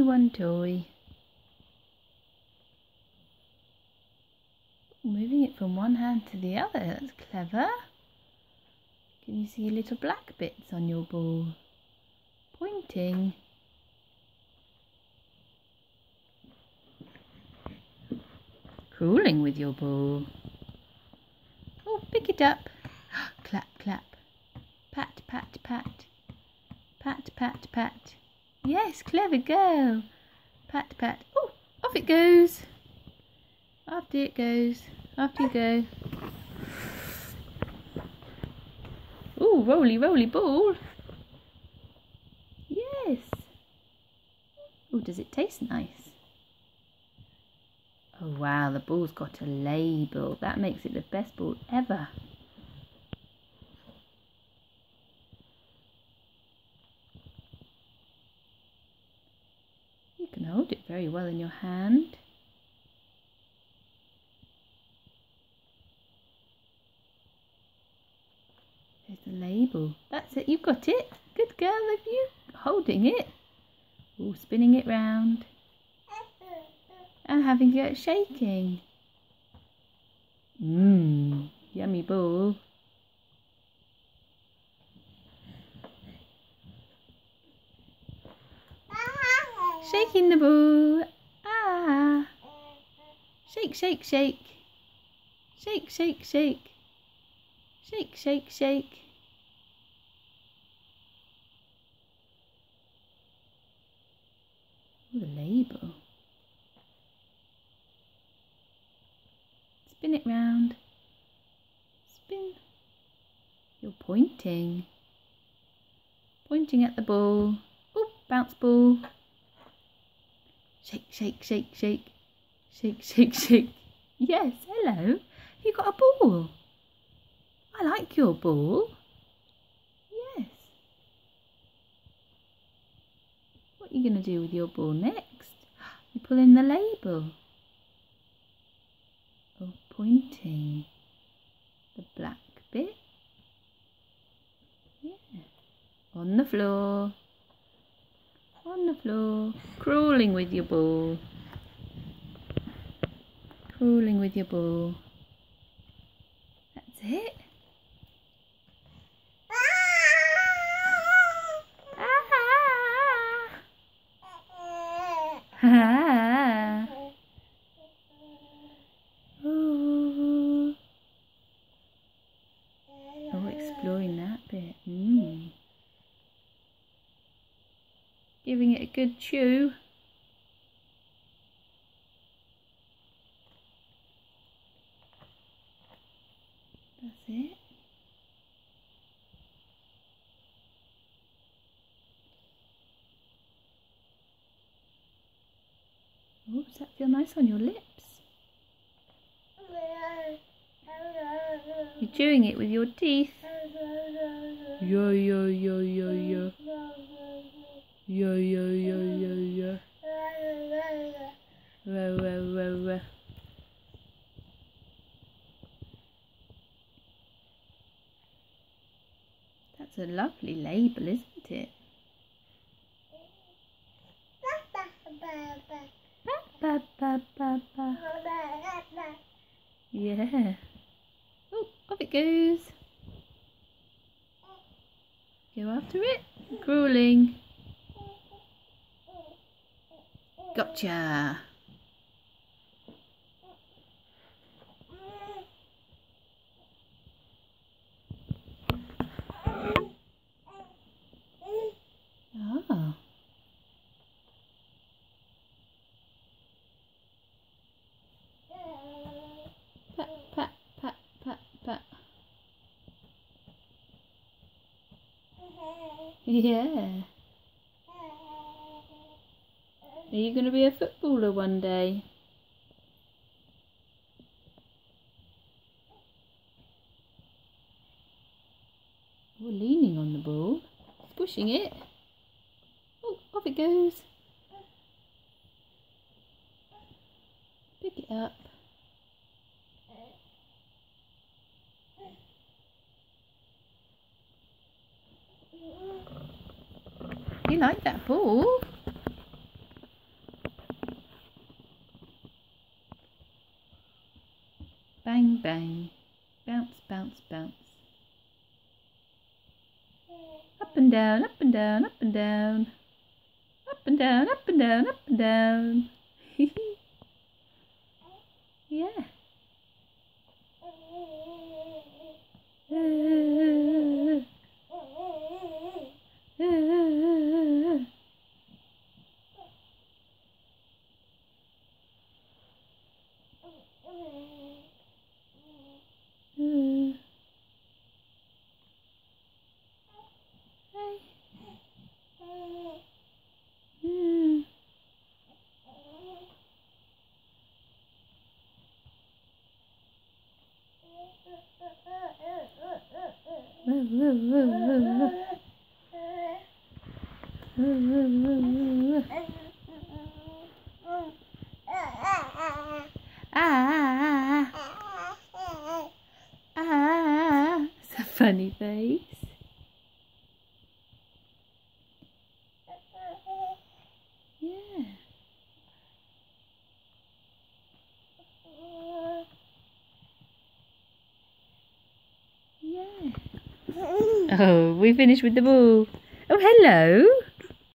one toy. Moving it from one hand to the other, that's clever. Can you see little black bits on your ball? Pointing. Crawling with your ball. Oh, pick it up. Clap, clap. Pat, pat, pat. Pat, pat, pat. Yes, clever girl. Pat, pat. Oh, off it goes. After it goes. After you go. Oh, roly, roly ball. Yes. Oh, does it taste nice? Oh wow, the ball's got a label. That makes it the best ball ever. You can hold it very well in your hand. There's the label. That's it, you've got it. Good girl of you. Holding it. Oh, spinning it round. And having it shaking. Mmm, yummy ball. Shaking the ball. Ah. Shake, shake, shake. Shake, shake, shake. Shake, shake, shake. Ooh, the label. Spin it round. Spin. You're pointing. Pointing at the ball. Ooh, bounce ball. Shake, shake, shake, shake. Shake, shake, shake. Yes, hello. You got a ball. I like your ball. Yes. What are you going to do with your ball next? You pull in the label. Oh, pointing. The black bit. Yeah. On the floor. On the floor. Crawling with your ball. Crawling with your ball. That's it. Ah. Oh. Oh, exploring that bit. Giving it a good chew. That's it. Oh, does that feel nice on your lips? You're chewing it with your teeth. Yo, yo, yo, yo, yo. Yo, yo, yo, yo, yo. Row, row, row, row. That's a lovely label, isn't it? Ba, ba, ba, ba. Yeah. Oh, off it goes. Go after it. Crawling. Gotcha. Oh. Pat, pat, pat, pat, pat. Yeah. Are you going to be a footballer one day? We're leaning on the ball, pushing it. Oh, off it goes. Pick it up. You like that ball? bang. Bounce, bounce, bounce. Up and down, up and down, up and down. Up and down, up and down, up and down. Yeah. It's a funny face. Yeah. Yeah. Oh, we finished with the ball. Oh, hello.